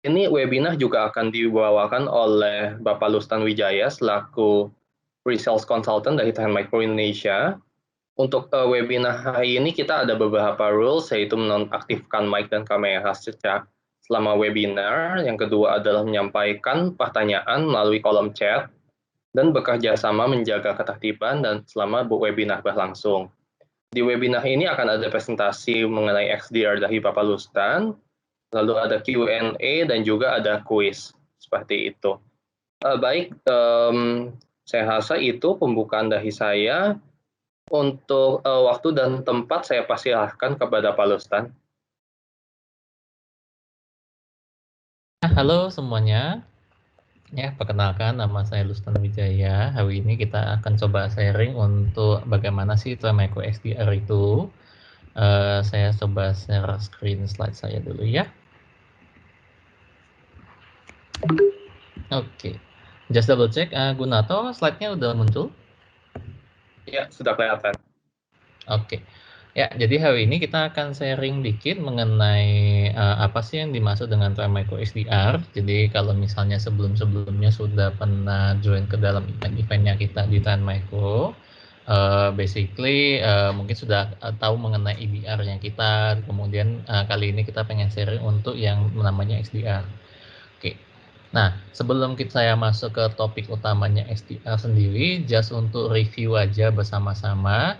Ini webinar juga akan dibawakan oleh Bapak Lustan Wijaya selaku Pre-Sales Consultant dari Trend Micro Indonesia. Untuk webinar hari ini kita ada beberapa rules, yaitu menonaktifkan mic dan kamera selama webinar. Yang kedua adalah menyampaikan pertanyaan melalui kolom chat dan bekerja sama menjaga ketertiban dan selama webinar berlangsung. Di webinar ini akan ada presentasi mengenai XDR dari Bapak Lustan, lalu ada Q&A dan juga ada kuis, seperti itu. Baik, saya rasa itu pembukaan dari saya. Untuk waktu dan tempat saya persilahkan kepada Pak Lustan. Halo semuanya, ya perkenalkan nama saya Lustan Wijaya. Hari ini kita akan coba sharing untuk bagaimana sih Trend Micro XDR itu. Saya coba share screen slide saya dulu ya. Oke, just double check, Gunato slide-nya udah muncul? Ya, sudah kelihatan. Oke. Ya, jadi hari ini kita akan sharing dikit mengenai apa sih yang dimaksud dengan Trend Micro XDR. Jadi kalau misalnya sebelum-sebelumnya sudah pernah join ke dalam event-eventnya kita di Trend Micro, basically mungkin sudah tahu mengenai EDR-nya kita. Kemudian kali ini kita pengen sharing untuk yang namanya XDR. Oke. Nah, sebelum saya masuk ke topik utamanya XDR sendiri, just untuk review aja bersama-sama.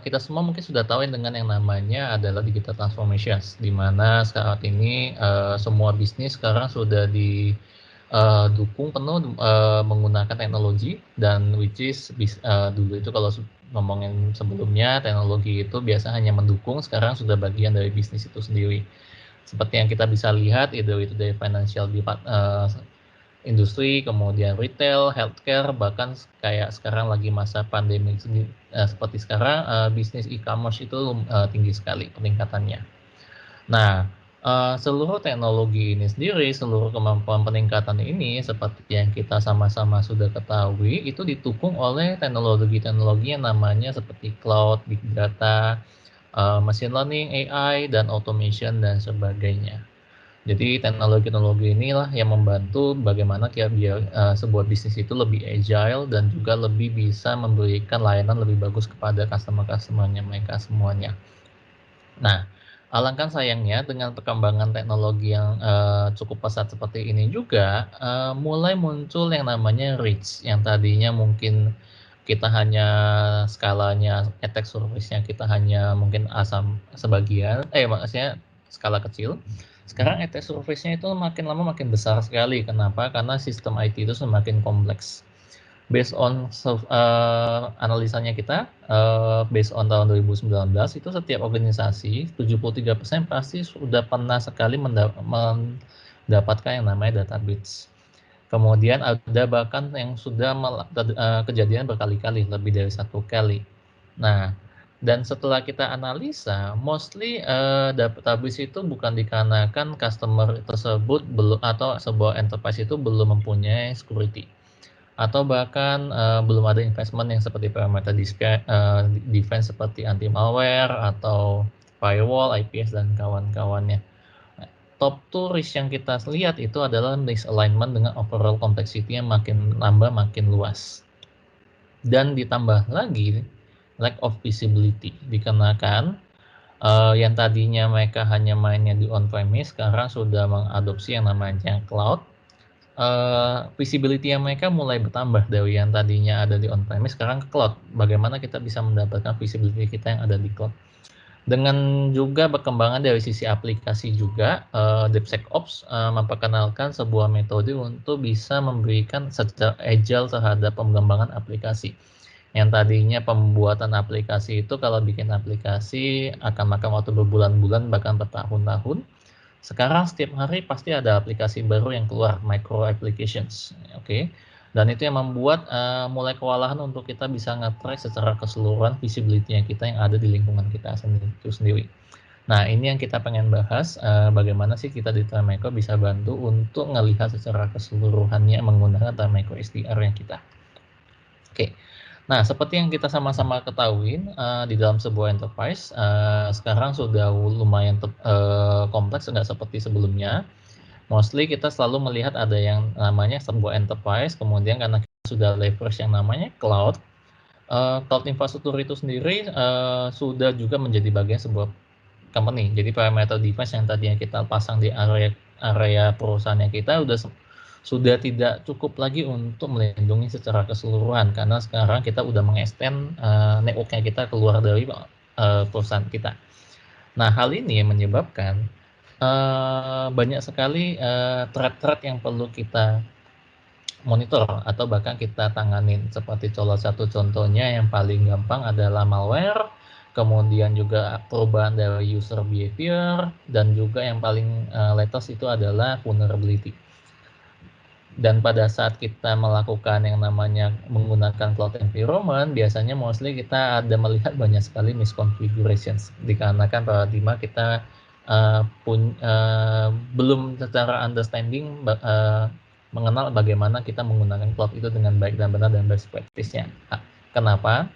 Kita semua mungkin sudah tahu dengan yang namanya adalah digital transformation, di mana saat ini semua bisnis sekarang sudah didukung penuh menggunakan teknologi, dan which is dulu itu kalau ngomongin sebelumnya teknologi itu biasa hanya mendukung, sekarang sudah bagian dari bisnis itu sendiri. Seperti yang kita bisa lihat itu dari financial industri, kemudian retail, healthcare, bahkan kayak sekarang lagi masa pandemi seperti sekarang, bisnis e-commerce itu tinggi sekali peningkatannya. Nah, seluruh teknologi ini sendiri, seluruh kemampuan peningkatan ini seperti yang kita sama-sama sudah ketahui, itu didukung oleh teknologi-teknologi yang namanya seperti cloud, big data, machine learning, AI, dan automation dan sebagainya. Jadi teknologi-teknologi inilah yang membantu bagaimana biar sebuah bisnis itu lebih agile dan juga lebih bisa memberikan layanan lebih bagus kepada customer-customer-nya mereka semuanya. Nah, alangkah sayangnya dengan perkembangan teknologi yang cukup pesat seperti ini juga, mulai muncul yang namanya reach, yang tadinya mungkin kita hanya skalanya attack surface-nya kita hanya mungkin sebagian, maksudnya skala kecil. Sekarang attack surface-nya itu makin lama makin besar sekali. Kenapa? Karena sistem IT itu semakin kompleks. Based on analisanya kita, based on tahun 2019 itu setiap organisasi 73% pasti sudah pernah sekali mendapatkan yang namanya data breach. Kemudian ada bahkan yang sudah kejadian berkali-kali, lebih dari 1 kali. Nah, dan setelah kita analisa, mostly data breach itu bukan dikarenakan customer tersebut belum, atau sebuah enterprise itu belum mempunyai security, atau bahkan belum ada investment yang seperti parameter defense seperti anti malware atau firewall, IPS dan kawan-kawannya. Top 2 risk yang kita lihat itu adalah misalignment dengan overall complexity yang makin nambah makin luas. Dan ditambah lagi lack of visibility, dikarenakan yang tadinya mereka hanya mainnya di on-premise sekarang sudah mengadopsi yang namanya cloud. Visibility yang mereka mulai bertambah dari yang tadinya ada di on-premise sekarang ke cloud. Bagaimana kita bisa mendapatkan visibility kita yang ada di cloud? Dengan juga perkembangan dari sisi aplikasi juga, DevSecOps memperkenalkan sebuah metode untuk bisa memberikan secara agile terhadap pengembangan aplikasi. Yang tadinya pembuatan aplikasi itu kalau bikin aplikasi akan makan waktu berbulan-bulan bahkan bertahun-tahun. Sekarang setiap hari pasti ada aplikasi baru yang keluar, micro applications, oke. Dan itu yang membuat mulai kewalahan untuk kita bisa nge-track secara keseluruhan visibility-nya kita yang ada di lingkungan kita itu sendiri. Nah, ini yang kita pengen bahas, bagaimana sih kita di Trend Micro bisa bantu untuk ngelihat secara keseluruhannya menggunakan Trend Micro XDR-nya kita. Oke. Nah, seperti yang kita sama-sama ketahui, di dalam sebuah enterprise sekarang sudah lumayan kompleks, nggak seperti sebelumnya. mostly kita selalu melihat ada yang namanya sebuah enterprise, kemudian karena kita sudah leverage yang namanya cloud, cloud infrastruktur itu sendiri sudah juga menjadi bagian sebuah company. Jadi parameter device yang tadinya kita pasang di area perusahaannya kita sudah tidak cukup lagi untuk melindungi secara keseluruhan, karena sekarang kita udah mengextend networknya kita keluar dari perusahaan kita. Nah, hal ini menyebabkan banyak sekali threat-threat yang perlu kita monitor atau bahkan kita tanganin. Seperti salah satu contohnya yang paling gampang adalah malware, kemudian juga perubahan dari user behavior, dan juga yang paling latest itu adalah vulnerability. Dan pada saat kita melakukan yang namanya menggunakan cloud environment, biasanya mostly kita ada melihat banyak sekali misconfigurations, dikarenakan paradigma kita belum secara understanding mengenal bagaimana kita menggunakan cloud itu dengan baik dan benar dan best practice-nya. Kenapa?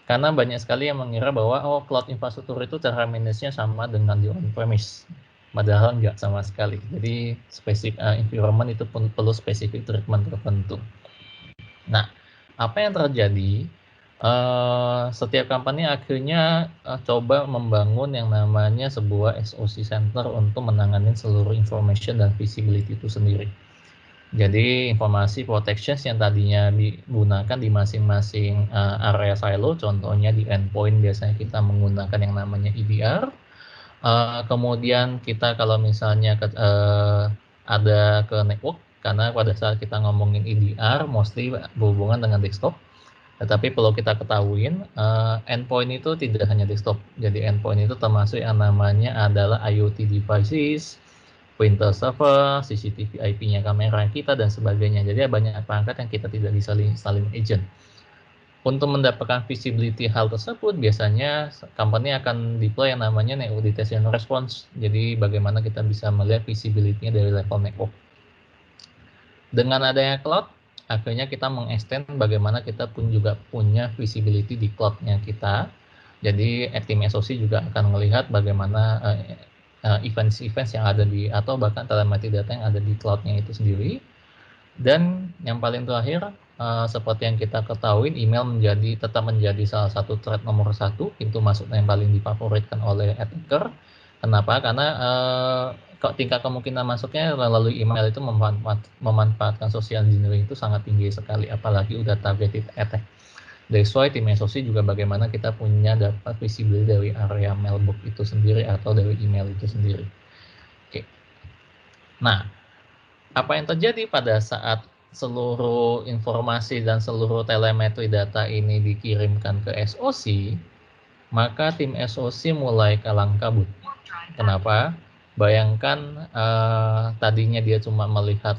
Karena banyak sekali yang mengira bahwa cloud infrastruktur itu cara manage-nya sama dengan di on-premise. Padahal enggak sama sekali. Jadi environment itu pun perlu spesifik treatment tertentu. Nah, apa yang terjadi? Setiap company akhirnya coba membangun yang namanya sebuah SOC center untuk menangani seluruh information dan visibility itu sendiri. Jadi informasi protection yang tadinya digunakan di masing-masing area silo, contohnya di endpoint biasanya kita menggunakan yang namanya EDR. Kemudian kita kalau misalnya ada ke network, karena pada saat kita ngomongin EDR mostly berhubungan dengan desktop. Tetapi perlu kita ketahuin, endpoint itu tidak hanya desktop. Jadi endpoint itu termasuk yang namanya adalah IoT devices, printer server, CCTV IP-nya kamera kita, dan sebagainya. Jadi banyak perangkat yang kita tidak bisa saling agent. Untuk mendapatkan visibility hal tersebut, biasanya company akan deploy yang namanya network detection response. Jadi bagaimana kita bisa melihat visibility-nya dari level network. Dengan adanya cloud, akhirnya kita mengextend bagaimana kita pun juga punya visibility di cloud-nya kita. Jadi tim SOC juga akan melihat bagaimana events yang ada atau bahkan telemetri data yang ada di cloud-nya itu sendiri. Dan yang paling terakhir, seperti yang kita ketahui, email tetap menjadi salah satu threat nomor 1, pintu masuk yang paling difavoritkan oleh attacker. Kenapa? Karena tingkat kemungkinan masuknya melalui email itu memanfaatkan social engineering itu sangat tinggi sekali, apalagi udah targeted attack. That's why tim SOC juga bagaimana kita punya dapat visibility dari area mailbox itu sendiri atau dari email itu sendiri. Oke. Nah, apa yang terjadi pada saat seluruh informasi dan seluruh telemetri data ini dikirimkan ke SOC, maka tim SOC mulai kalang kabut. Kenapa? Bayangkan tadinya dia cuma melihat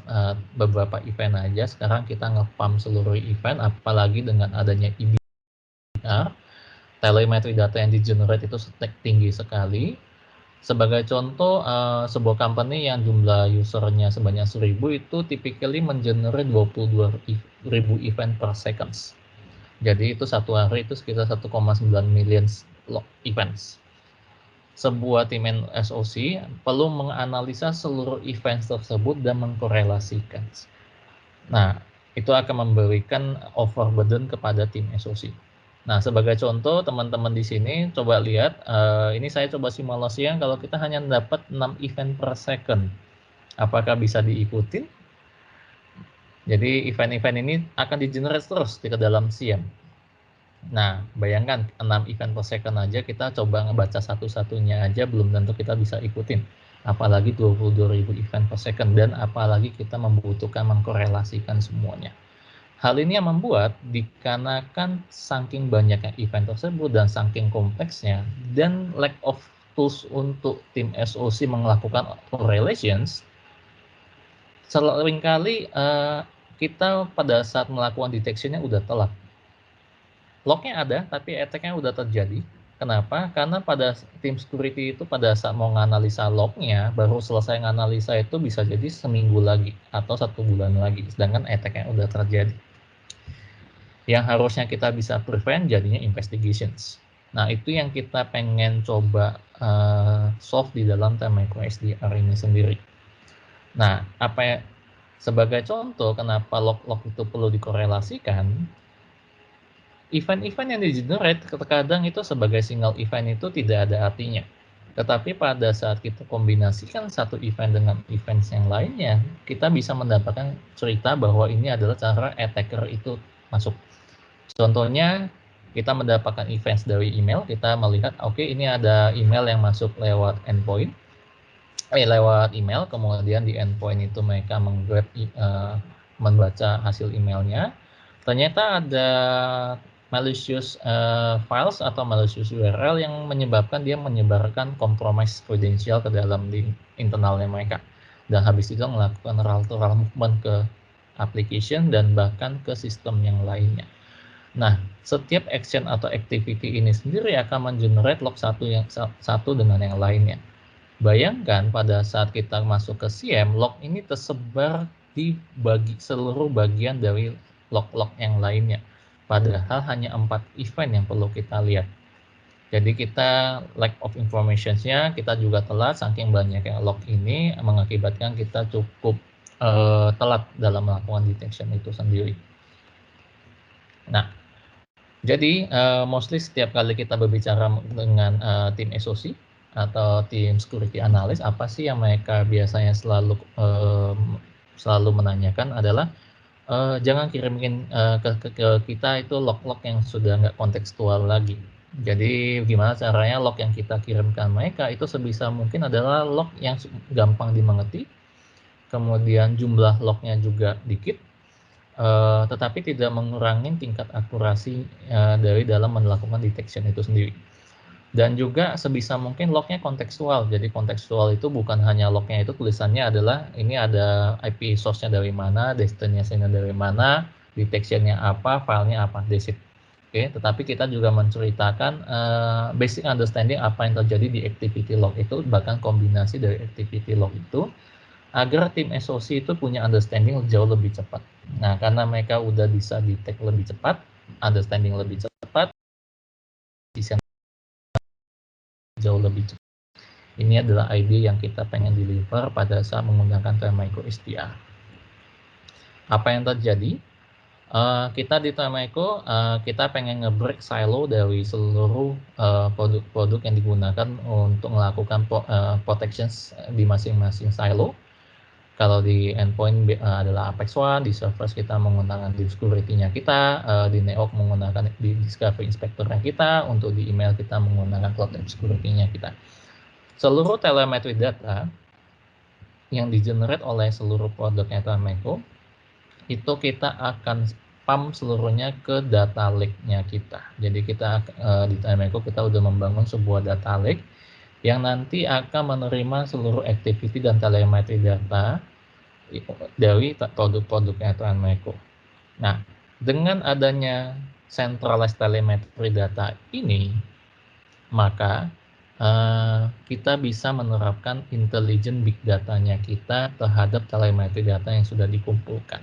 beberapa event aja, sekarang kita nge-pump seluruh event, apalagi dengan adanya EDR, telemetri data yang di-generate itu tinggi sekali. Sebagai contoh, sebuah company yang jumlah usernya sebanyak 1000 itu typically mengenerate 22.000 event per seconds. Jadi itu satu hari itu sekitar 1,9 million events. Sebuah tim SOC perlu menganalisa seluruh event tersebut dan mengkorelasikan. Nah, itu akan memberikan overburden kepada tim SOC. Nah, sebagai contoh, teman-teman di sini coba lihat, ini saya coba simulasikan kalau kita hanya dapat 6 event per second, apakah bisa diikutin? Jadi event-event ini akan di-generate terus di dalam SIEM. Nah, bayangkan 6 event per second aja kita coba ngebaca satu-satunya aja belum tentu kita bisa ikutin. Apalagi 22.000 event per second, dan apalagi kita membutuhkan mengkorelasikan semuanya. Hal ini yang membuat dikarenakan saking banyaknya event tersebut dan saking kompleksnya dan lack of tools untuk tim SOC melakukan correlations, seringkali kita pada saat melakukan detection-nya udah telat. Lognya ada, tapi attack-nya udah terjadi. Kenapa? Karena pada tim security itu pada saat mau menganalisa lognya, baru selesai menganalisa itu bisa jadi seminggu lagi atau 1 bulan lagi, sedangkan attack-nya udah terjadi. Yang harusnya kita bisa prevent jadinya investigations. Nah, itu yang kita pengen coba solve di dalam Time Micro SDR ini sendiri. Nah, sebagai contoh kenapa log-log itu perlu dikorelasikan, event-event yang di-generate terkadang itu sebagai single event itu tidak ada artinya. Tetapi pada saat kita kombinasikan satu event dengan event yang lainnya, kita bisa mendapatkan cerita bahwa ini adalah cara attacker itu masuk. Contohnya, kita mendapatkan events dari email, kita melihat, oke, ini ada email yang masuk lewat endpoint, lewat email, kemudian di endpoint itu mereka membaca hasil emailnya. Ternyata ada malicious files atau malicious URL yang menyebabkan dia menyebarkan compromise credential ke dalam di internalnya mereka. Dan habis itu melakukan lateral movement ke application dan bahkan ke sistem yang lainnya. Nah, setiap action atau activity ini sendiri akan mengenerate log satu dengan yang lainnya. Bayangkan pada saat kita masuk ke SIEM, log ini tersebar di seluruh bagian dari log-log yang lainnya. Padahal hanya 4 event yang perlu kita lihat. Jadi kita lack of information-nya, kita juga telat, saking banyaknya log ini mengakibatkan kita cukup telat dalam melakukan detection itu sendiri. Nah, jadi mostly setiap kali kita berbicara dengan tim SOC atau tim security analyst, apa sih yang mereka biasanya selalu menanyakan adalah jangan kirimin ke kita itu log-log yang sudah nggak kontekstual lagi. Jadi gimana caranya log yang kita kirimkan mereka itu sebisa mungkin adalah log yang gampang dimengerti, kemudian jumlah lognya juga dikit, tetapi tidak mengurangi tingkat akurasi dari dalam melakukan detection itu sendiri. Dan juga sebisa mungkin lognya kontekstual. Jadi kontekstual itu bukan hanya lognya itu tulisannya adalah ini ada IP source-nya dari mana, destination-nya dari mana, detection-nya apa, filenya apa, that's it. Oke, tetapi kita juga menceritakan basic understanding apa yang terjadi di activity log itu, bahkan kombinasi dari activity log itu, agar tim SOC itu punya understanding jauh lebih cepat. Nah, karena mereka udah bisa detect lebih cepat, understanding lebih cepat, decision jauh lebih cepat. Ini adalah ide yang kita pengen deliver pada saat menggunakan Thermaico SDR. Apa yang terjadi? Kita di Thermaico, kita pengen nge-break silo dari seluruh produk-produk yang digunakan untuk melakukan protection di masing-masing silo. Kalau di endpoint adalah Apex One, di servers kita menggunakan di security-nya kita, di NEOC menggunakan di discovery inspector-nya kita, untuk di email kita menggunakan cloud security-nya kita. Seluruh telemetry data yang di-generate oleh seluruh produknya Thermaico, itu kita akan pump seluruhnya ke data lake-nya kita. Jadi kita di Thermaico kita udah membangun sebuah data lake yang nanti akan menerima seluruh activity dan telemetry data dari produk-produknya Thermaico. Nah, dengan adanya centralized telemetry data ini, maka kita bisa menerapkan intelligent big data-nya kita terhadap telemetry data yang sudah dikumpulkan.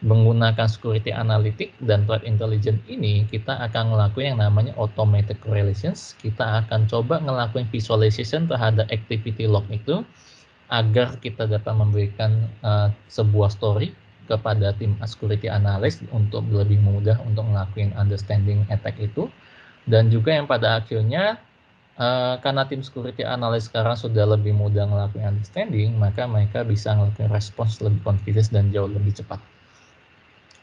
Menggunakan security analytic dan threat intelligence ini, kita akan ngelakuin yang namanya automated correlations. Kita akan coba ngelakuin visualization terhadap activity log itu, agar kita dapat memberikan sebuah story kepada tim security analyst untuk lebih mudah untuk ngelakuin understanding attack itu. Dan juga yang pada akhirnya karena tim security analyst sekarang sudah lebih mudah ngelakuin understanding, maka mereka bisa ngelakuin respons lebih confident dan jauh lebih cepat.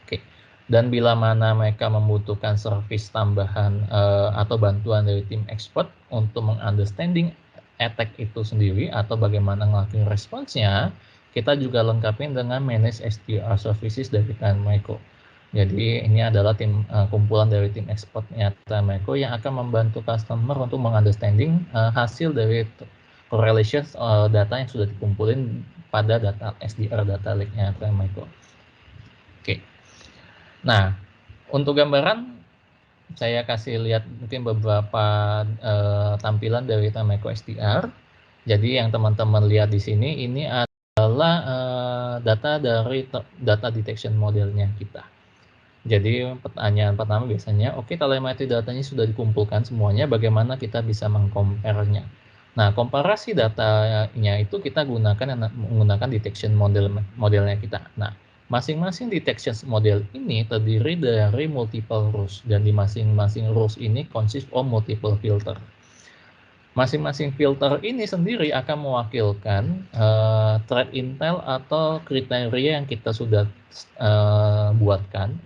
Oke. Dan bila mana mereka membutuhkan service tambahan atau bantuan dari tim expert untuk mengunderstanding attack itu sendiri atau bagaimana ngelakuin responsnya, kita juga lengkapin dengan manage SDR services dari Thermaico. Jadi ini adalah tim kumpulan dari tim expertnya Thermaico yang akan membantu customer untuk mengunderstanding hasil dari correlation data yang sudah dikumpulin pada data SDR data lake-nya Thermaico. Oke. Nah, untuk gambaran saya kasih lihat mungkin beberapa tampilan dari Thermaico SDR. Jadi yang teman-teman lihat di sini ini adalah data dari data detection modelnya kita. Jadi pertanyaan pertama biasanya, oke, telemetri datanya sudah dikumpulkan semuanya, bagaimana kita bisa mengcompare-nya? Nah, komparasi datanya itu kita menggunakan detection modelnya kita. Nah, masing-masing detection model ini terdiri dari multiple rules, dan di masing-masing rules ini consist of multiple filter. Masing-masing filter ini sendiri akan mewakilkan threat intel atau kriteria yang kita sudah buatkan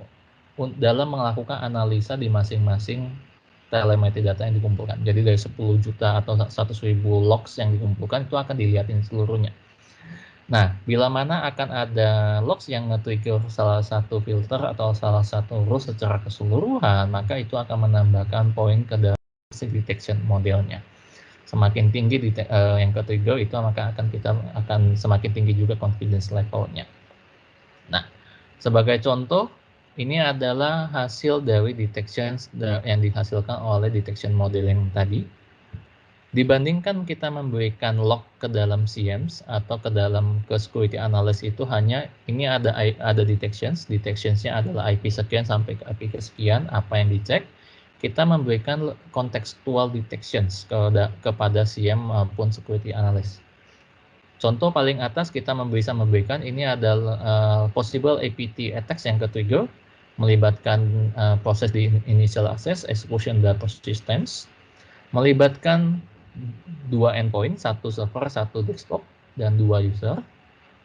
dalam melakukan analisa di masing-masing telemetri data yang dikumpulkan. Jadi dari 10 juta atau 100.000 logs yang dikumpulkan itu akan dilihatin seluruhnya. Nah, bila mana akan ada logs yang nge-trigger salah satu filter atau salah satu rules secara keseluruhan, maka itu akan menambahkan poin ke dalam detection modelnya. Semakin tinggi yang ke-trigger itu maka akan semakin tinggi juga confidence levelnya. Nah, sebagai contoh, ini adalah hasil dari detection yang dihasilkan oleh detection modeling tadi. Dibandingkan kita memberikan log ke dalam CIEMS atau ke security analyst itu hanya ini ada detectionsnya adalah IP sekian sampai ke IP sekian apa yang dicek. Kita memberikan contextual detections kepada CIEM maupun security analyst. Contoh paling atas kita bisa memberikan ini adalah possible APT attacks yang ke-trigger melibatkan proses di initial access, execution data systems, melibatkan 2 endpoint, 1 server, 1 desktop, dan 2 user.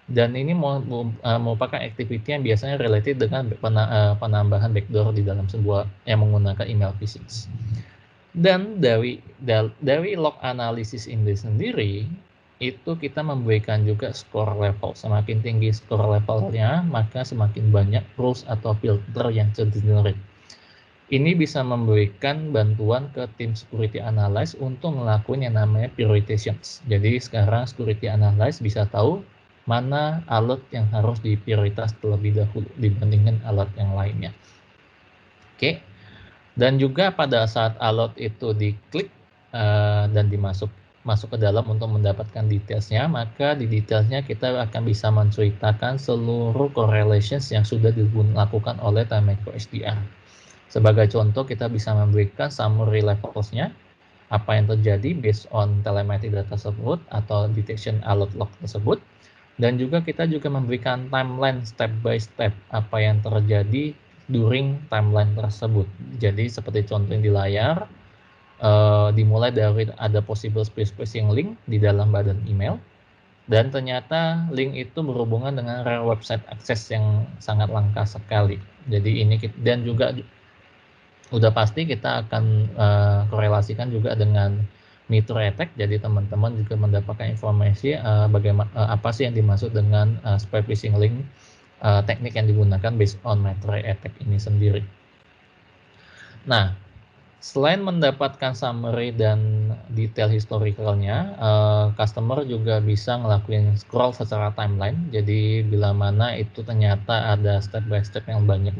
Dan ini merupakan activity yang biasanya related dengan penambahan backdoor di dalam sebuah yang menggunakan email phishing. Dan dari log analysis ini sendiri, itu kita memberikan juga score level. Semakin tinggi score levelnya, maka semakin banyak rules atau filter yang tergenerate. Ini bisa memberikan bantuan ke tim security analyst untuk melakukan yang namanya prioritizations. Jadi sekarang security analyst bisa tahu mana alert yang harus diprioritas terlebih dahulu dibandingkan alert yang lainnya. Oke. Dan juga pada saat alert itu diklik dan masuk ke dalam untuk mendapatkan detailsnya, maka di detailsnya kita akan bisa menceritakan seluruh correlations yang sudah dilakukan oleh TimeMicro XDR. Sebagai contoh, kita bisa memberikan summary levelsnya, apa yang terjadi based on telemetry data tersebut atau detection alert log tersebut, dan juga kita memberikan timeline step by step apa yang terjadi during timeline tersebut. Jadi seperti contoh yang di layar, dimulai dari ada possible phishing link di dalam badan email, dan ternyata link itu berhubungan dengan rare website akses yang sangat langka sekali. Jadi ini dan juga udah pasti kita akan korelasikan juga dengan Nitro attack. Jadi teman-teman juga mendapatkan informasi bagaimana apa sih yang dimaksud dengan spy phishing link, teknik yang digunakan based on Nitro attack ini sendiri. Nah, selain mendapatkan summary dan detail historicalnya, customer juga bisa ngelakuin scroll secara timeline. Jadi bila mana itu ternyata ada step by step yang banyak,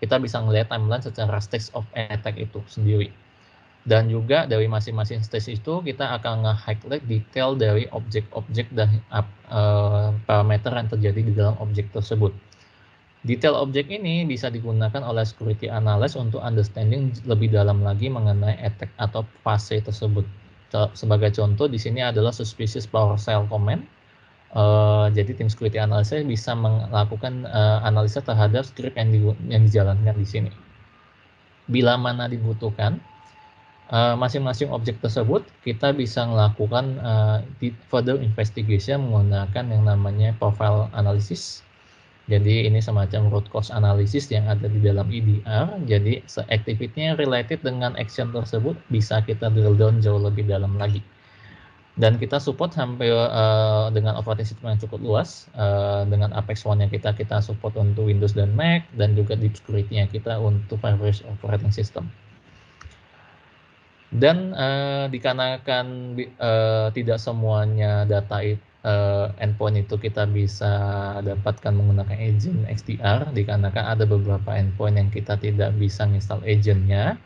kita bisa melihat timeline secara stage of attack itu sendiri. Dan juga dari masing-masing stage itu kita akan nge-highlight detail dari objek-objek dan parameter yang terjadi di dalam objek tersebut. Detail objek ini bisa digunakan oleh security analyst untuk understanding lebih dalam lagi mengenai attack atau fase tersebut. Sebagai contoh di sini adalah suspicious PowerShell command. Jadi tim security analyst bisa melakukan analisa terhadap script yang dijalankan di sini. Bila mana dibutuhkan, masing-masing objek tersebut kita bisa melakukan further investigation menggunakan yang namanya profile analysis. Jadi ini semacam root cause analysis yang ada di dalam EDR. Jadi activity-nya related dengan action tersebut bisa kita drill down jauh lebih dalam lagi. Dan kita support sampai dengan operating system yang cukup luas. Dengan Apex One yang kita support untuk Windows dan Mac, dan juga deep security-nya kita untuk various operating system. Dan dikarenakan tidak semuanya data endpoint itu kita bisa dapatkan menggunakan agent XDR, dikarenakan ada beberapa endpoint yang kita tidak bisa install agentnya,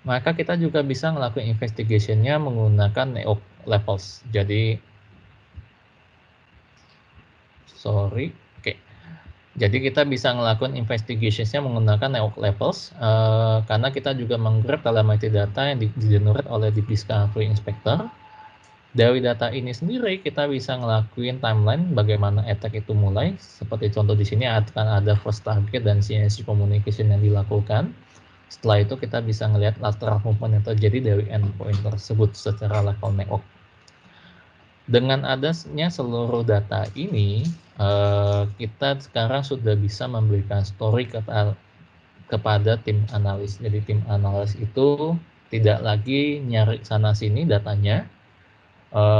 maka kita juga bisa melakukan investigation-nya menggunakan NEOC levels. Jadi Jadi kita bisa ngelakuin investigationsnya menggunakan network levels, karena kita juga menggrab telemetry data yang di-generate oleh Deep Discovery Inspector. Dari data ini sendiri kita bisa ngelakuin timeline bagaimana attack itu mulai. Seperti contoh di sini akan ada first target dan CNC communication yang dilakukan. Setelah itu kita bisa melihat lateral movement yang terjadi dari endpoint tersebut secara level network. Dengan adanya seluruh data ini, kita sekarang sudah bisa memberikan story kepada tim analis. Jadi tim analis itu tidak lagi nyari sana-sini datanya.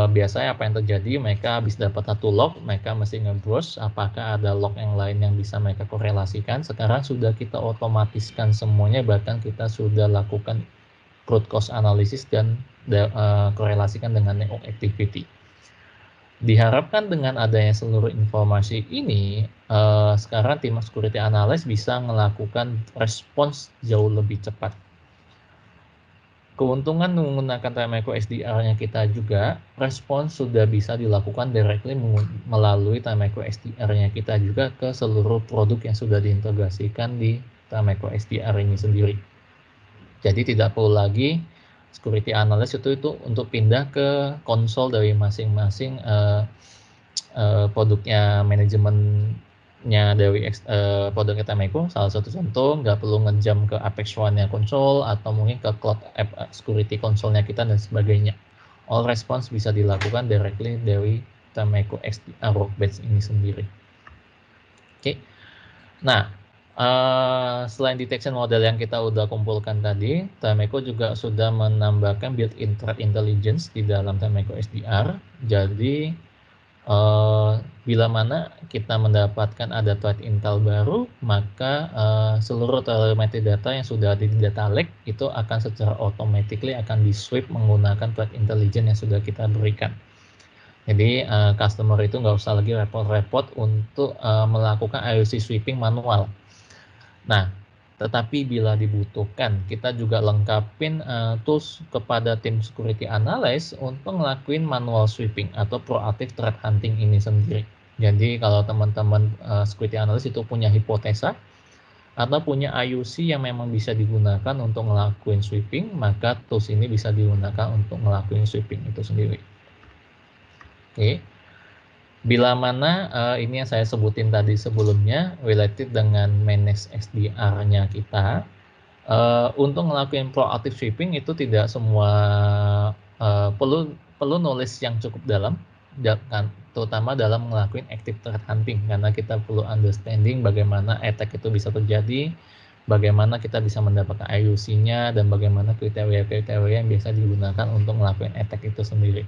Biasanya apa yang terjadi, mereka habis dapat satu log, mereka mesti nge-browse apakah ada log yang lain yang bisa mereka korelasikan. Sekarang sudah kita otomatiskan semuanya, bahkan kita sudah lakukan root cause analysis dan korelasikan dengan network activity. Diharapkan dengan adanya seluruh informasi ini, sekarang tim security analyst bisa melakukan respons jauh lebih cepat. Keuntungan menggunakan Timeco SDR-nya kita juga, respons sudah bisa dilakukan directly melalui Timeco SDR-nya kita juga ke seluruh produk yang sudah diintegrasikan di Timeco SDR ini sendiri. Jadi tidak perlu lagi security analyst itu untuk pindah ke konsol dari masing-masing produknya, manajemennya dari produknya Timeco. Salah satu contoh, nggak perlu ngejam ke Apex One-nya konsol atau mungkin ke Cloud App Security konsolnya kita dan sebagainya. All response bisa dilakukan directly dari Timeco XDR Workbench ini sendiri. Oke. Nah, selain detection model yang kita udah kumpulkan tadi, Timeco juga sudah menambahkan built-in threat intelligence di dalam Timeco SDR. Jadi bila mana kita mendapatkan ada threat intel baru, maka seluruh telemetry data yang sudah ada di data lake itu akan secara automatically akan di sweep menggunakan threat intelligence yang sudah kita berikan. Jadi customer itu nggak usah lagi repot-repot untuk melakukan IOC sweeping manual. Nah, tetapi bila dibutuhkan, kita juga lengkapin tools kepada tim security analyst untuk ngelakuin manual sweeping atau proactive threat hunting ini sendiri. Jadi kalau teman-teman security analyst itu punya hipotesa atau punya IOC yang memang bisa digunakan untuk ngelakuin sweeping, maka tools ini bisa digunakan untuk ngelakuin sweeping itu sendiri. Oke. Bila mana ini yang saya sebutin tadi sebelumnya related dengan manage SDR-nya kita, untuk ngelakuin proactive sweeping itu tidak semua perlu knowledge yang cukup dalam, terutama dalam ngelakuin active threat hunting, karena kita perlu understanding bagaimana attack itu bisa terjadi, bagaimana kita bisa mendapatkan IOC-nya, dan bagaimana kriteria-kriteria yang biasa digunakan untuk ngelakuin attack itu sendiri.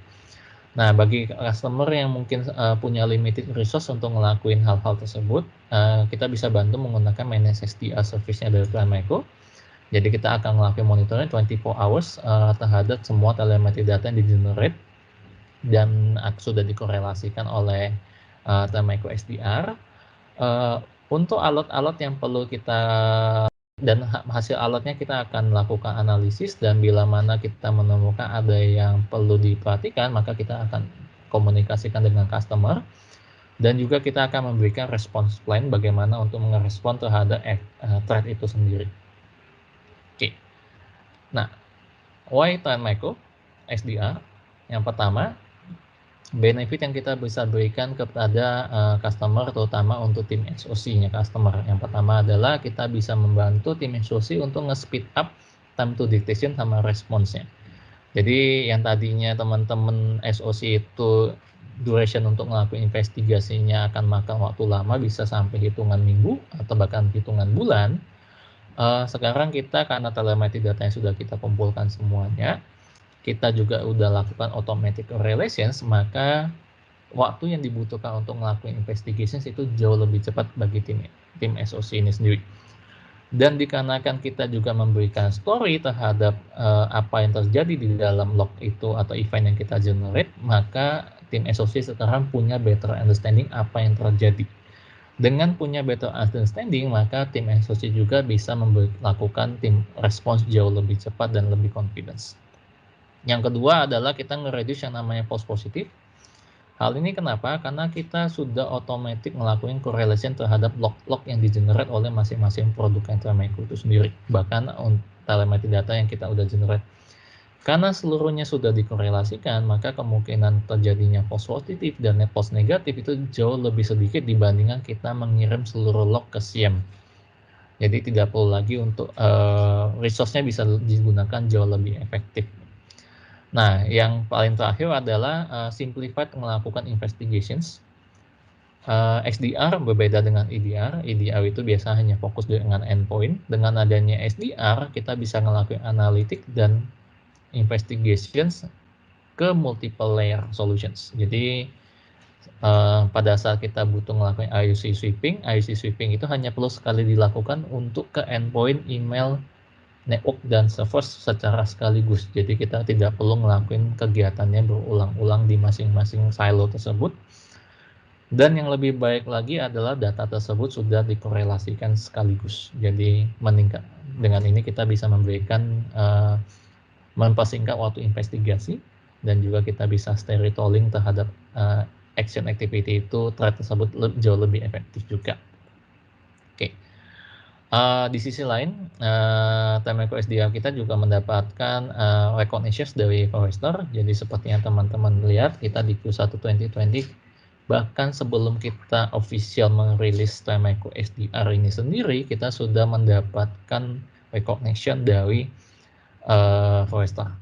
Nah, bagi customer yang mungkin punya limited resource untuk ngelakuin hal-hal tersebut, kita bisa bantu menggunakan managed SDR service-nya dari Timeco. Jadi kita akan ngelakuin monitoring 24 hours terhadap semua telemetry data yang di-generate dan sudah dikorelasikan oleh Timeco SDR. Untuk alert-alert yang perlu kita dan hasil alatnya kita akan melakukan analisis, dan bila mana kita menemukan ada yang perlu diperhatikan, maka kita akan komunikasikan dengan customer, dan juga kita akan memberikan response plan bagaimana untuk merespon terhadap threat itu sendiri. Oke. Nah, why Timeco SDR? Yang pertama, benefit yang kita bisa berikan kepada customer, terutama untuk tim SOC-nya customer. Yang pertama adalah kita bisa membantu tim SOC untuk nge-speed up time to detection sama responsnya. Jadi yang tadinya teman-teman SOC itu duration untuk ngelakuin investigasinya akan makan waktu lama, bisa sampai hitungan minggu atau bahkan hitungan bulan. Sekarang kita, karena telemetry data yang sudah kita kumpulkan semuanya, kita juga udah lakukan automatic correlations, maka waktu yang dibutuhkan untuk ngelakuin investigations itu jauh lebih cepat bagi tim SOC ini sendiri. Dan dikarenakan kita juga memberikan story terhadap apa yang terjadi di dalam log itu atau event yang kita generate, maka tim SOC sekarang punya better understanding apa yang terjadi. Dengan punya better understanding, maka tim SOC juga bisa melakukan tim response jauh lebih cepat dan lebih confidence. Yang kedua adalah kita nge-reduce yang namanya false positive. Hal ini kenapa? Karena kita sudah otomatis ngelakuin correlation terhadap log-log yang di-generate oleh masing-masing produk Telemeko itu sendiri. Bahkan telemetri data yang kita udah generate. Karena seluruhnya sudah dikorelasikan, maka kemungkinan terjadinya false positif dan false negatif itu jauh lebih sedikit dibandingkan kita mengirim seluruh log ke SIEM. Jadi tidak perlu lagi untuk resource-nya bisa digunakan jauh lebih efektif. Nah, yang paling terakhir adalah simplified melakukan investigations. XDR berbeda dengan EDR. EDR itu biasa hanya fokus dengan endpoint. Dengan adanya XDR, kita bisa ngelakuin analitik dan investigations ke multiple layer solutions. Jadi pada saat kita butuh ngelakuin IOC sweeping itu hanya perlu sekali dilakukan untuk ke endpoint, email, network, dan server secara sekaligus. Jadi kita tidak perlu ngelakuin kegiatannya berulang-ulang di masing-masing silo tersebut. Dan yang lebih baik lagi adalah data tersebut sudah dikorelasikan sekaligus. Jadi meningkat. Dengan ini kita bisa memberikan mempersingkat waktu investigasi, dan juga kita bisa storytelling terhadap action activity itu, thread tersebut jauh lebih efektif juga. Oke. Di sisi lain, Telemeko SDR kita juga mendapatkan recognitions dari Forrester. Jadi seperti yang teman-teman lihat, kita di Q1 2020, bahkan sebelum kita official merilis Telemeko SDR ini sendiri, kita sudah mendapatkan recognition dari Forrester.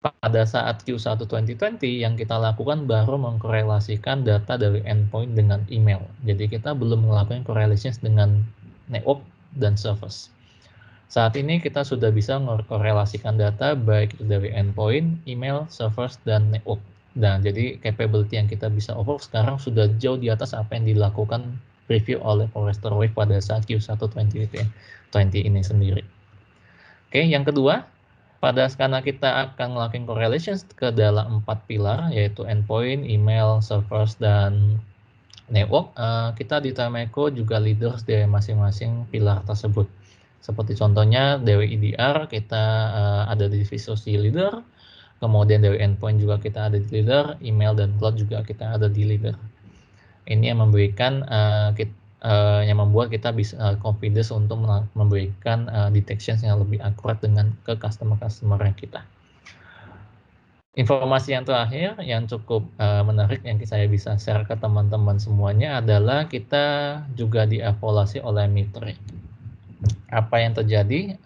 Pada saat Q1 2020 yang kita lakukan baru mengkorelasikan data dari endpoint dengan email. Jadi kita belum melakukan correlations dengan network dan servers. Saat ini kita sudah bisa mengkorelasikan data baik itu dari endpoint, email, servers, dan network. Nah, jadi capability yang kita bisa offer sekarang sudah jauh di atas apa yang dilakukan review oleh Forrester Wave pada saat Q1 2020 ini sendiri. Oke, yang kedua, karena kita akan melakukan correlations ke dalam 4 pilar, yaitu endpoint, email, servers, dan network, kita di Telemeko juga leaders dari masing-masing pilar tersebut. Seperti contohnya dari EDR, kita ada di Visosi leader, kemudian dari endpoint juga kita ada di leader, email dan cloud juga kita ada di leader. Ini yang memberikan yang membuat kita bisa confidence untuk memberikan detections yang lebih akurat ke customer kita. Informasi yang terakhir yang cukup menarik yang saya bisa share ke teman-teman semuanya adalah kita juga dievaluasi oleh Mitre. Apa yang terjadi?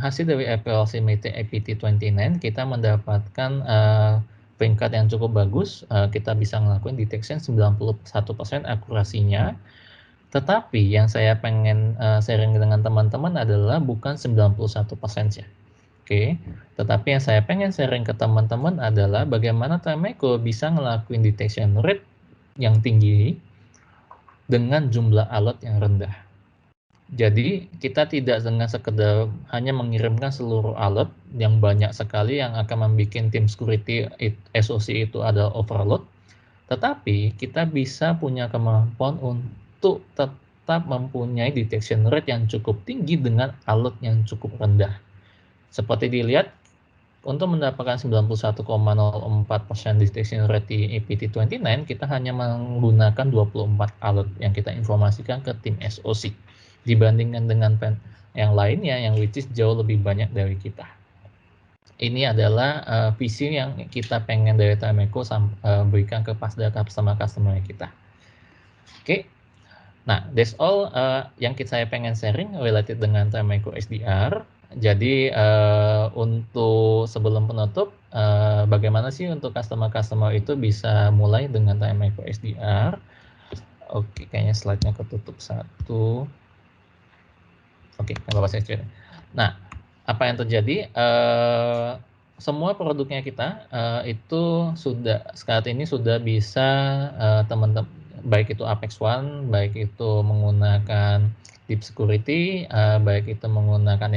Hasil dari evaluasi Mitre APT29 kita mendapatkan peringkat yang cukup bagus. Kita bisa ngelakuin detection 91% akurasinya. Tetapi yang saya pengen sharing dengan teman-teman adalah bukan 91% ya. Oke. Tetapi yang saya pengen sharing ke teman-teman adalah bagaimana Telemeko bisa ngelakuin detection rate yang tinggi dengan jumlah alert yang rendah. Jadi kita tidak dengan sekedar hanya mengirimkan seluruh alert yang banyak sekali yang akan membuat tim security SOC itu ada overload, tetapi kita bisa punya kemampuan untuk tetap mempunyai detection rate yang cukup tinggi dengan alert yang cukup rendah. Seperti dilihat, untuk mendapatkan 91,04% detection rate di APT29, kita hanya menggunakan 24 alert yang kita informasikan ke tim SOC. Dibandingkan dengan yang lainnya yang which is jauh lebih banyak dari kita. Ini adalah visi yang kita pengen dari Telemeko berikan ke customer kita. Oke. Nah, that's all yang saya pengen sharing related dengan Telemeko SDR. Jadi untuk sebelum penutup, bagaimana sih untuk customer itu bisa mulai dengan Telemeko SDR? Oke, kayaknya slide-nya ketutup satu. Oke, kalau saya cerita. Nah, apa yang terjadi? Semua produknya kita itu sudah saat ini sudah bisa teman-teman, baik itu Apex One, baik itu menggunakan Deep Security, baik itu menggunakan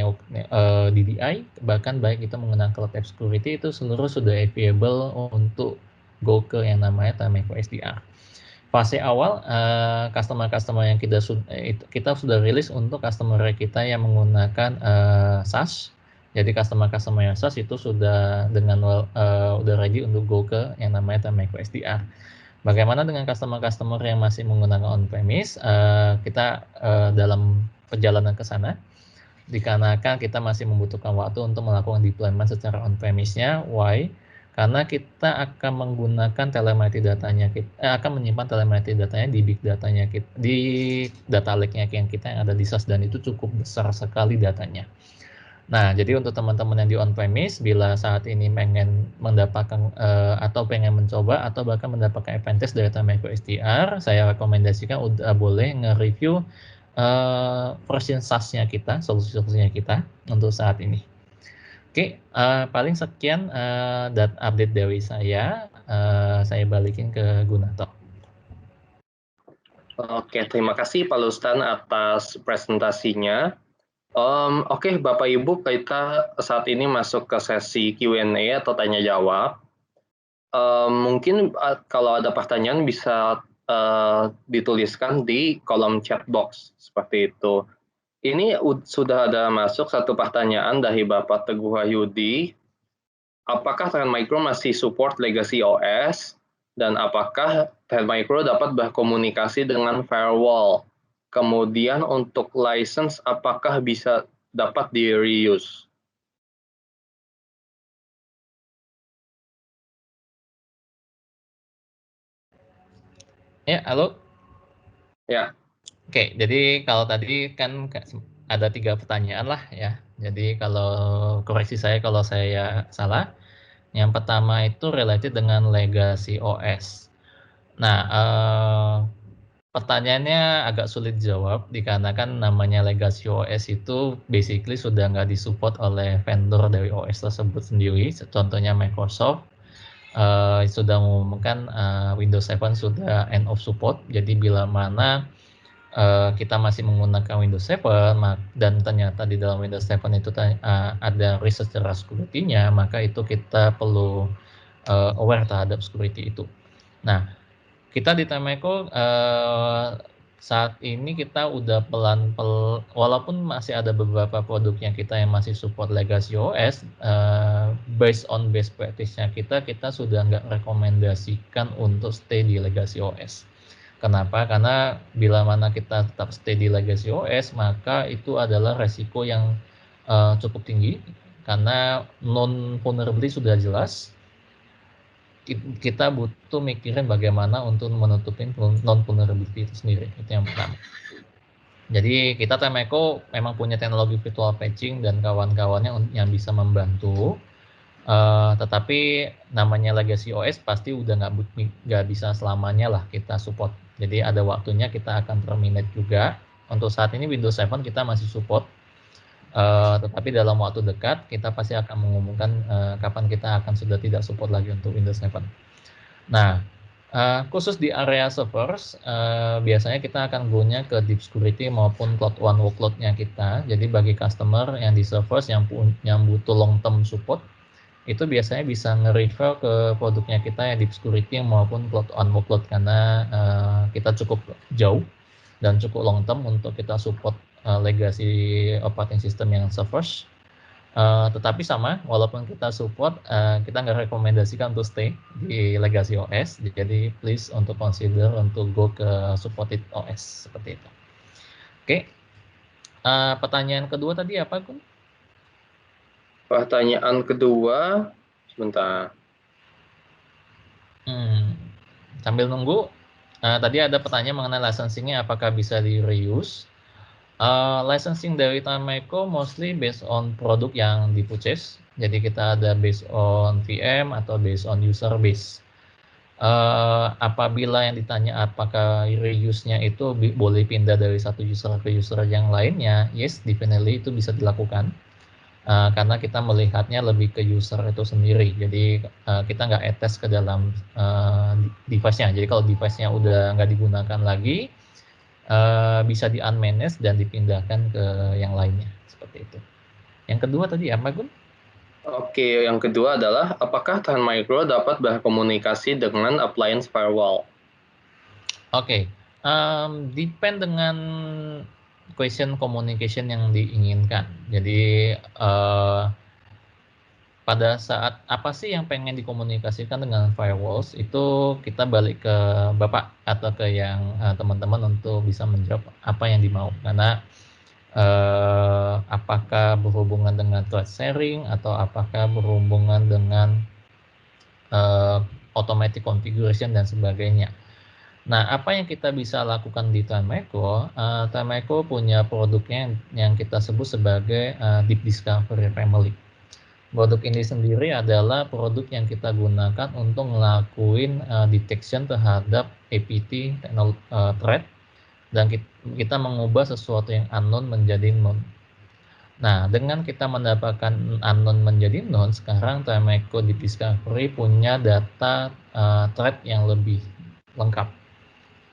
DDI, bahkan baik itu menggunakan Cloud App Security, itu seluruh sudah available untuk go ke yang namanya Telemeko SDR. Fase awal customer yang kita sudah rilis untuk customer kita yang menggunakan SaaS, Jadi customer yang SaaS itu sudah udah ready untuk go ke yang namanya Time Micro SDR. Bagaimana dengan customer yang masih menggunakan on-premise? Kita dalam perjalanan ke sana, dikarenakan kita masih membutuhkan waktu untuk melakukan deployment secara on-premise-nya. Why? Karena kita akan menggunakan telemetri datanya, akan menyimpan telemetri datanya di big datanya, di data lake-nya yang ada di SaaS, dan itu cukup besar sekali datanya. Nah, jadi untuk teman-teman yang di on-premise, bila saat ini pengen mendapatkan atau pengen mencoba atau bahkan mendapatkan advantage dari Time Micro SDR, saya rekomendasikan udah boleh nge-review version SaaS-nya kita, solusi-solusinya kita untuk saat ini. Oke, paling sekian update dari saya. Saya balikin ke Gunato. Oke, terima kasih Pak Lustan atas presentasinya. Oke, Bapak Ibu, kita saat ini masuk ke sesi Q&A atau tanya jawab. Mungkin kalau ada pertanyaan bisa dituliskan di kolom chat box seperti itu. Ini sudah ada masuk satu pertanyaan dari Bapak Teguh Wahyudi. Apakah Trend Micro masih support legacy OS? Dan apakah Trend Micro dapat berkomunikasi dengan firewall? Kemudian untuk license, apakah bisa dapat di reuse? Ya, halo? Ya. Oke, jadi kalau tadi kan ada 3 pertanyaan lah ya. Jadi kalau koreksi saya kalau saya salah. Yang pertama itu related dengan legacy OS. Nah, pertanyaannya agak sulit dijawab dikarenakan namanya legacy OS itu basically sudah nggak disupport oleh vendor dari OS tersebut sendiri. Contohnya Microsoft sudah mengumumkan Windows 7 sudah end of support. Jadi bila mana kita masih menggunakan Windows 7 dan ternyata di dalam Windows 7 itu ada risk secara security-nya, maka itu kita perlu aware terhadap security itu. Nah, kita di Time Micro saat ini kita udah walaupun masih ada beberapa produknya kita yang masih support legacy OS, based on best practice-nya kita sudah nggak rekomendasikan untuk stay di legacy OS. Kenapa? Karena bila mana kita tetap stay di legacy OS, maka itu adalah resiko yang cukup tinggi karena non-vulnerability sudah jelas. Kita butuh mikirin bagaimana untuk menutupin non-vulnerability itu sendiri. Itu yang pertama. Jadi kita Time Micro memang punya teknologi virtual patching dan kawan-kawannya yang bisa membantu. Tetapi namanya legacy OS pasti udah nggak bisa selamanya lah kita support. Jadi ada waktunya kita akan terminate juga. Untuk saat ini Windows 7 kita masih support, tetapi dalam waktu dekat kita pasti akan mengumumkan kapan kita akan sudah tidak support lagi untuk Windows 7. Nah, khusus di area servers, biasanya kita akan go-nya ke Deep Security maupun Cloud One workload-nya kita. Jadi bagi customer yang di servers yang butuh long term support, itu biasanya bisa nge-refer ke produknya kita yang Deep Security maupun Cloud One workload karena kita cukup jauh dan cukup long term untuk kita support legacy operating system yang servers. Tetapi sama, walaupun kita support, kita nggak rekomendasikan untuk stay di legacy OS. Jadi please untuk consider untuk go ke supported OS seperti itu. Oke, pertanyaan kedua tadi apa, Kun? Pertanyaan kedua, sebentar. Sambil nunggu, tadi ada pertanyaan mengenai licensing-nya apakah bisa di reuse. Licensing dari Time Micro mostly based on produk yang di-purchase. Jadi kita ada based on VM atau based on user base. Apabila yang ditanya apakah reuse-nya itu boleh pindah dari satu user ke user yang lainnya, yes, definitely itu bisa dilakukan. Karena kita melihatnya lebih ke user itu sendiri. Jadi kita nggak attach ke dalam device-nya. Jadi kalau device-nya udah nggak digunakan lagi, bisa di-unmanage dan dipindahkan ke yang lainnya. Seperti itu. Yang kedua tadi apa, Gun? Oke, yang kedua adalah apakah Trend Micro dapat berkomunikasi dengan appliance firewall? Oke, depend dengan question communication yang diinginkan. Jadi pada saat apa sih yang pengen dikomunikasikan dengan firewalls, itu kita balik ke Bapak atau ke yang teman-teman untuk bisa menjawab apa yang dimau. Karena apakah berhubungan dengan thread sharing atau apakah berhubungan dengan automatic configuration dan sebagainya. Nah, apa yang kita bisa lakukan di Time Micro? Time Micro punya produknya yang kita sebut sebagai Deep Discovery Family. Produk ini sendiri adalah produk yang kita gunakan untuk ngelakuin detection terhadap APT threat, dan kita mengubah sesuatu yang unknown menjadi known. Nah, dengan kita mendapatkan unknown menjadi known, sekarang Time Micro Deep Discovery punya data threat yang lebih lengkap.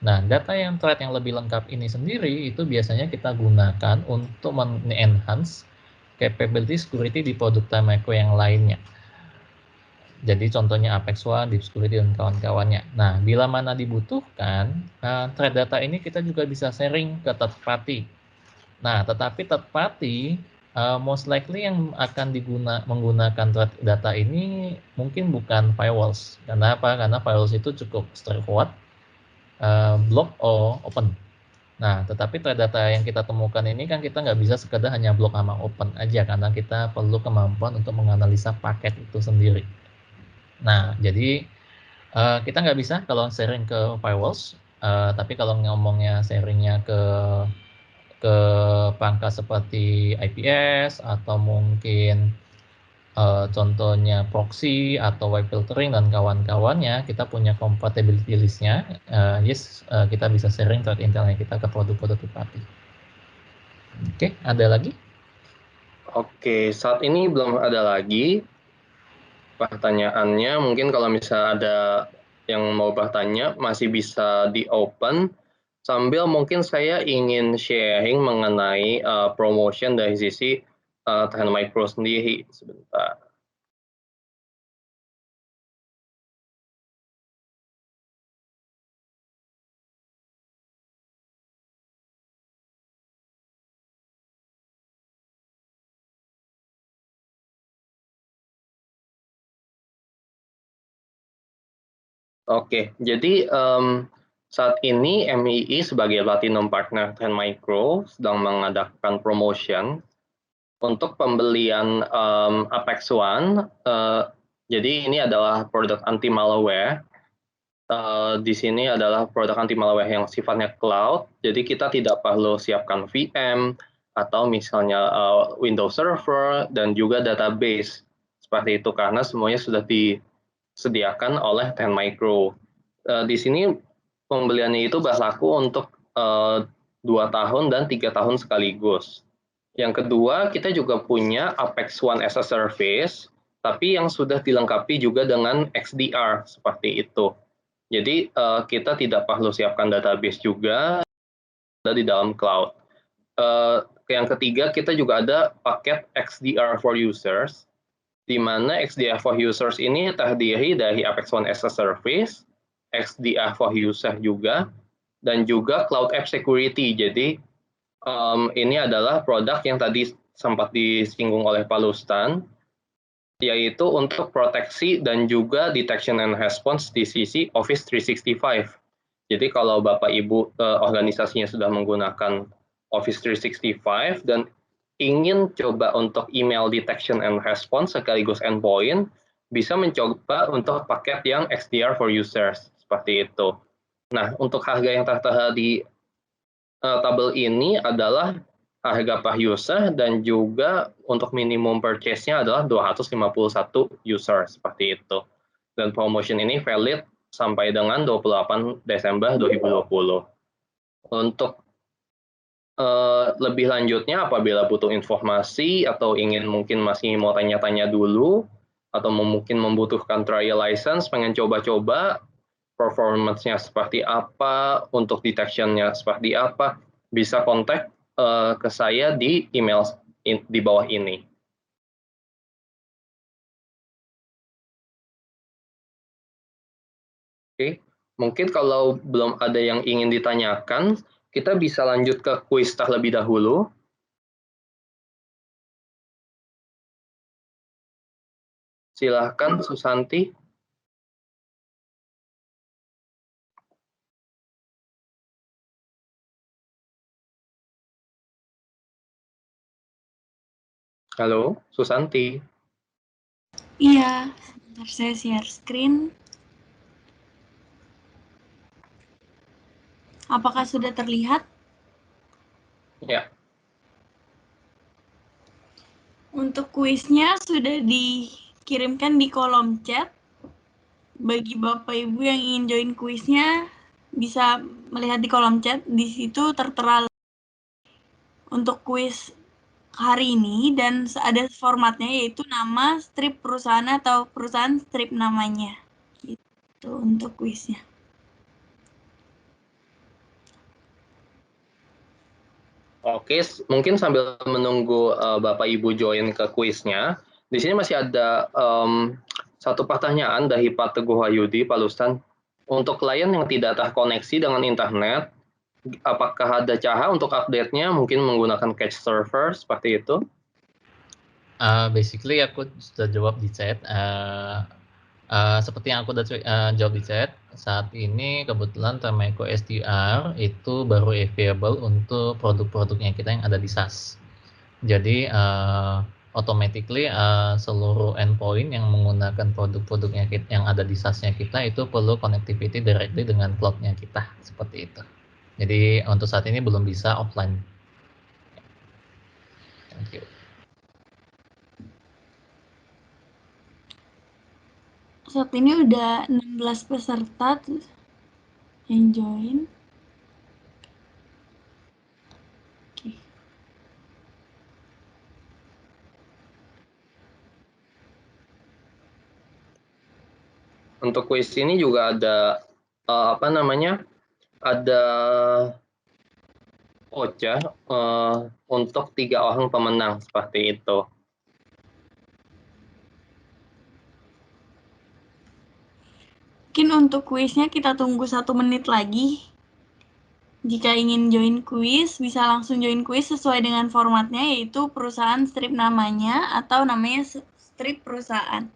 Nah, data yang thread yang lebih lengkap ini sendiri itu biasanya kita gunakan untuk men-enhance capability security di produk Time Micro yang lainnya. Jadi contohnya Apex One, Deep Security, dan kawan-kawannya. Nah, bila mana dibutuhkan, thread data ini kita juga bisa sharing ke third party. Nah, tetapi third party most likely yang akan menggunakan thread data ini mungkin bukan firewalls. Karena apa? Karena firewalls itu cukup straightforward, block or open. Nah, tetapi thread data yang kita temukan ini kan kita nggak bisa sekedar hanya block sama open aja, karena kita perlu kemampuan untuk menganalisa paket itu sendiri. Nah, jadi kita nggak bisa kalau sharing ke firewalls, tapi kalau ngomongnya sharingnya ke perangkat seperti IPS atau mungkin contohnya proxy atau web filtering dan kawan-kawannya, kita punya compatibility list-nya. Kita bisa sharing threat intelnya kita ke produk-produk third party. Oke, ada lagi? Oke, saat ini belum ada lagi pertanyaannya. Mungkin kalau misalnya ada yang mau bertanya, masih bisa di-open. Sambil mungkin saya ingin sharing mengenai promotion dari sisi Time Micro sendiri. Sebentar. Oke, jadi saat ini MII sebagai Platinum Partner Time Micro sedang mengadakan promotion untuk pembelian Apex One. Jadi ini adalah produk anti malware. Di sini adalah produk anti malware yang sifatnya cloud. Jadi kita tidak perlu siapkan VM atau misalnya Windows Server dan juga database seperti itu, karena semuanya sudah disediakan oleh Time Micro. Di sini pembeliannya itu berlaku untuk 2 tahun dan 3 tahun sekaligus. Yang kedua, kita juga punya Apex One as a Service, tapi yang sudah dilengkapi juga dengan XDR seperti itu. Jadi kita tidak perlu siapkan database juga, ada di dalam cloud. Yang ketiga, kita juga ada paket XDR for Users, di mana XDR for Users ini terdiri dari Apex One as a Service, XDR for User juga, dan juga Cloud App Security. Jadi ini adalah produk yang tadi sempat disinggung oleh Pak Lustan, yaitu untuk proteksi dan juga detection and response di sisi Office 365. Jadi kalau Bapak Ibu organisasinya sudah menggunakan Office 365 dan ingin coba untuk email detection and response sekaligus endpoint, bisa mencoba untuk paket yang XDR for users, seperti itu. Nah, untuk harga yang tertera di tabel ini adalah harga per user, dan juga untuk minimum purchase-nya adalah 251 user, seperti itu. Dan promotion ini valid sampai dengan 28 Desember 2020. Untuk lebih lanjutnya, apabila butuh informasi atau ingin mungkin masih mau tanya-tanya dulu, atau mungkin membutuhkan trial license, pengen coba-coba performance-nya seperti apa, untuk detection-nya seperti apa, bisa kontak ke saya di email di bawah ini. Oke, mungkin kalau belum ada yang ingin ditanyakan, kita bisa lanjut ke kuis terlebih dahulu. Silahkan Susanti. Halo, Susanti. Iya, sebentar saya share screen. Apakah sudah terlihat? Ya. Untuk kuisnya sudah dikirimkan di kolom chat. Bagi Bapak Ibu yang ingin join kuisnya, bisa melihat di kolom chat. Di situ tertera untuk kuis hari ini dan ada formatnya yaitu nama, strip perusahaan atau perusahaan strip namanya. Gitu untuk kuisnya. Oke, mungkin sambil menunggu Bapak Ibu join ke kuisnya, di sini masih ada satu pertanyaan dari Pak Teguh Wahyudi, Pak Lustan. Untuk klien yang tidak terkoneksi dengan internet, apakah ada cara untuk update-nya mungkin menggunakan cache server seperti itu? Basically aku sudah jawab di chat. Seperti yang aku udah jawab di chat, saat ini kebetulan Termeko SDR itu baru available untuk produk-produknya kita yang ada di SaaS. Jadi automatically seluruh endpoint yang menggunakan produk-produknya yang ada di SaaS-nya kita itu perlu connectivity directly dengan cloud-nya kita, seperti itu. Jadi untuk saat ini belum bisa offline. Thank you. Saat ini udah 16 peserta yang join. Oke. Untuk kuis ini juga ada ada voucher untuk 3 orang pemenang seperti itu. Mungkin untuk kuisnya kita tunggu 1 menit lagi. Jika ingin join kuis, bisa langsung join kuis sesuai dengan formatnya, yaitu perusahaan strip namanya atau namanya strip perusahaan.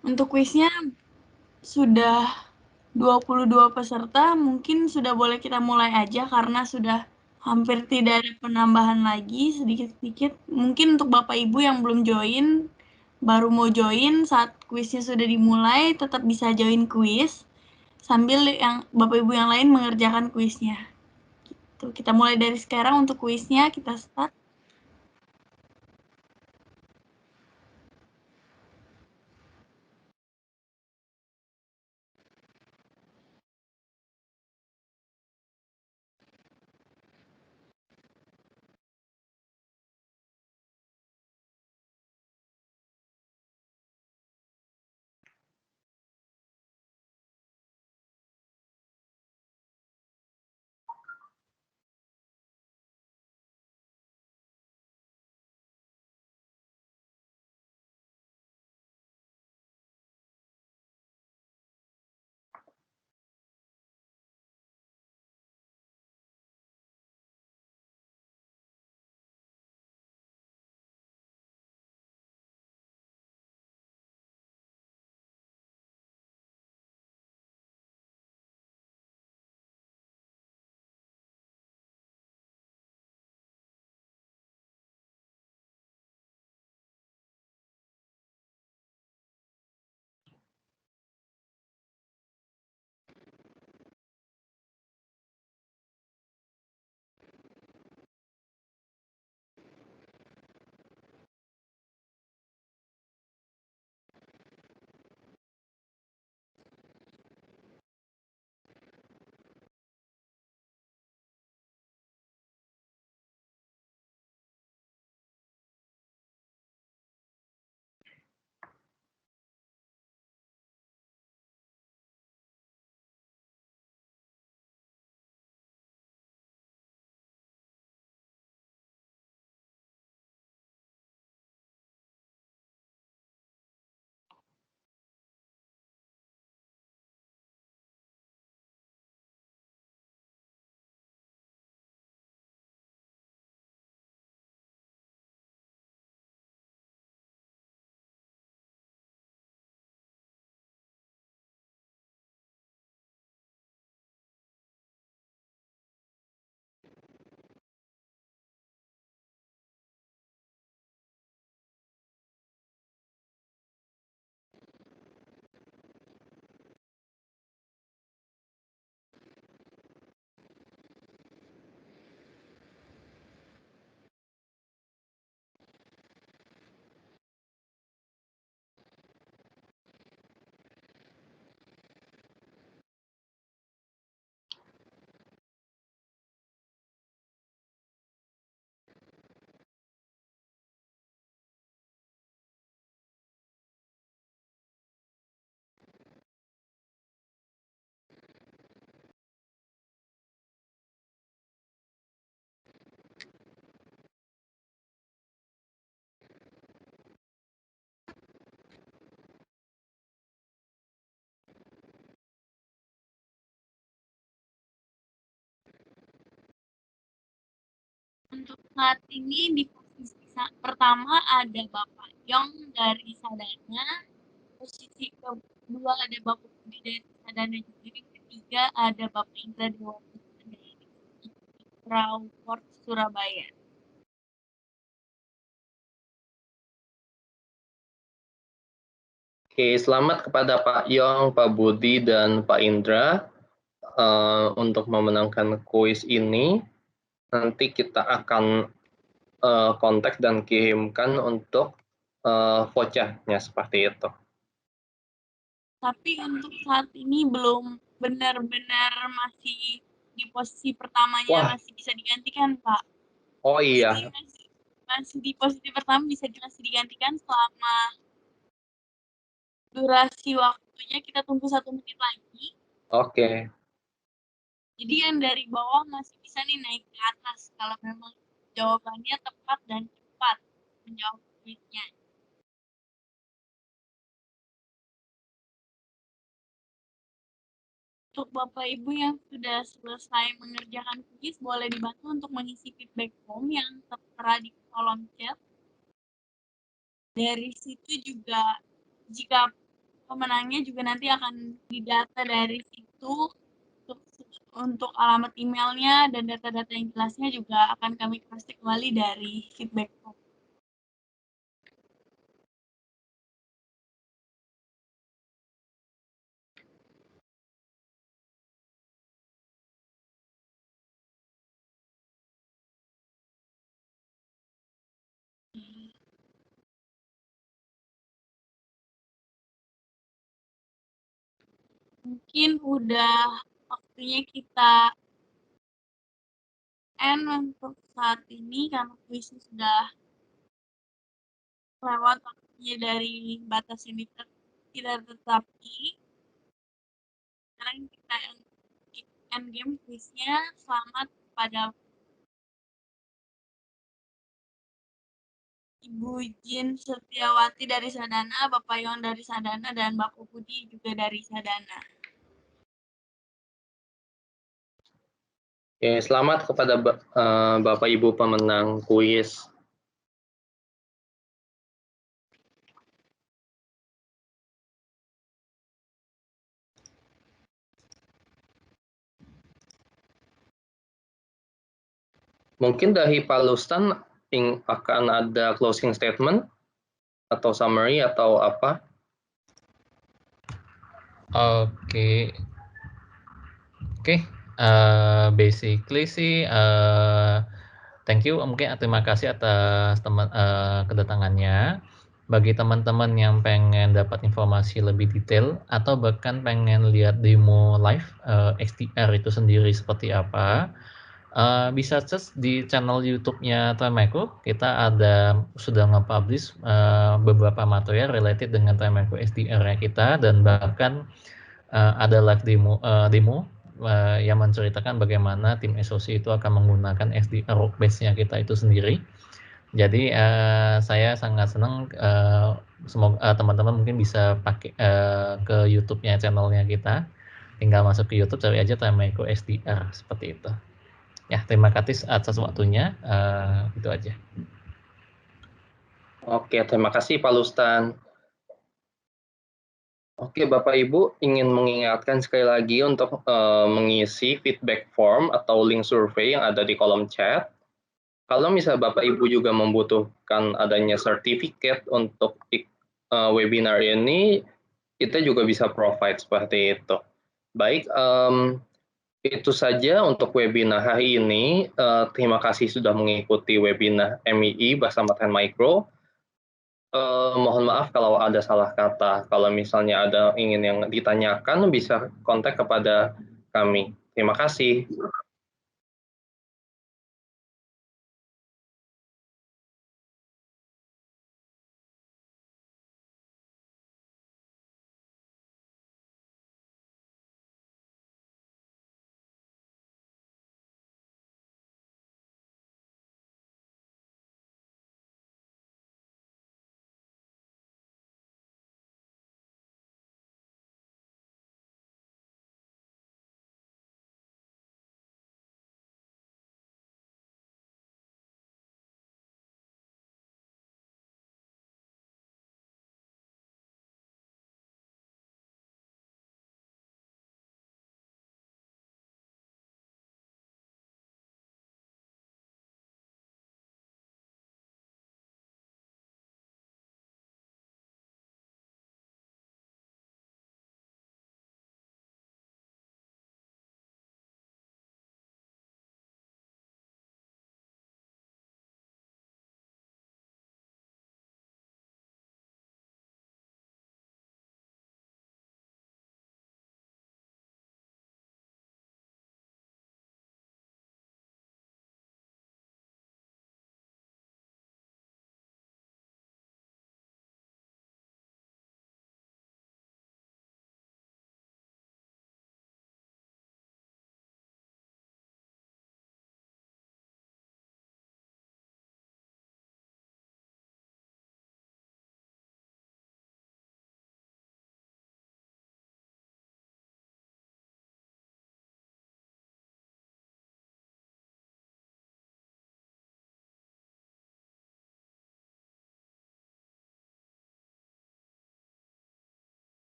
Untuk kuisnya sudah 22 peserta, mungkin sudah boleh kita mulai aja karena sudah hampir tidak ada penambahan lagi, sedikit-sedikit. Mungkin untuk Bapak Ibu yang belum join, baru mau join saat kuisnya sudah dimulai, tetap bisa join kuis sambil yang Bapak Ibu yang lain mengerjakan kuisnya. Gitu. Kita mulai dari sekarang untuk kuisnya, kita start. Untuk saat ini di posisi pertama ada Bapak Yong dari Sadana, posisi kedua ada Bapak Budi dari Sadana juga, yang ketiga ada Bapak Indra Dewaputra dari Crawford Surabaya. Oke, selamat kepada Pak Yong, Pak Budi, dan Pak Indra untuk memenangkan kuis ini. Nanti kita akan kontak dan kirimkan untuk vouchernya seperti itu. Tapi untuk saat ini belum benar-benar masih di posisi pertamanya. Masih bisa digantikan, Pak. Oh iya. Masih di posisi pertama masih digantikan selama durasi waktunya kita tunggu 1 menit lagi. Oke. Jadi yang dari bawah masih bisa nih naik ke atas kalau memang jawabannya tepat dan cepat menjawab kuisnya. Untuk Bapak Ibu yang sudah selesai mengerjakan kuis, boleh dibantu untuk mengisi feedback form yang tertera di kolom chat. Dari situ juga, jika pemenangnya juga nanti akan didata dari situ untuk alamat emailnya dan data-data yang jelasnya juga akan kami cross-check kembali dari feedback form. Mungkin udah waktunya kita end untuk saat ini karena kuisnya sudah lewat waktunya dari batas yang tidak tetapi. Sekarang kita end game kuisnya. Selamat kepada Ibu Jin Setiawati dari Sadana, Bapak Yong dari Sadana, dan Bapak Budi juga dari Sadana. Oke, selamat kepada Bapak Ibu pemenang kuis. Mungkin dari Pak Lustan akan ada closing statement atau summary atau apa? Oke. Basically sih thank you, mungkin terima kasih atas kedatangannya. Bagi teman-teman yang pengen dapat informasi lebih detail atau bahkan pengen lihat demo live XDR itu sendiri seperti apa, bisa search di channel YouTube-nya Time Micro. Kita sudah nge-publish beberapa material related dengan Time Micro XDR-nya kita, dan bahkan ada live demo yang menceritakan bagaimana tim SOC itu akan menggunakan XDR workbench-nya kita itu sendiri. Jadi saya sangat senang, semoga teman-teman mungkin bisa pakai ke YouTube-nya channel-nya kita. Tinggal masuk ke YouTube, cari aja Time Micro XDR seperti itu. Ya, terima kasih atas waktunya. Itu aja. Oke, terima kasih Pak Lustan. Oke, Bapak Ibu ingin mengingatkan sekali lagi untuk mengisi feedback form atau link survei yang ada di kolom chat. Kalau misalnya Bapak Ibu juga membutuhkan adanya sertifikat untuk webinar ini, kita juga bisa provide seperti itu. Baik, itu saja untuk webinar hari ini. Terima kasih sudah mengikuti webinar MII bersama Time Micro. Mohon maaf kalau ada salah kata. Kalau misalnya ada ingin yang ditanyakan, bisa kontak kepada kami. Terima kasih.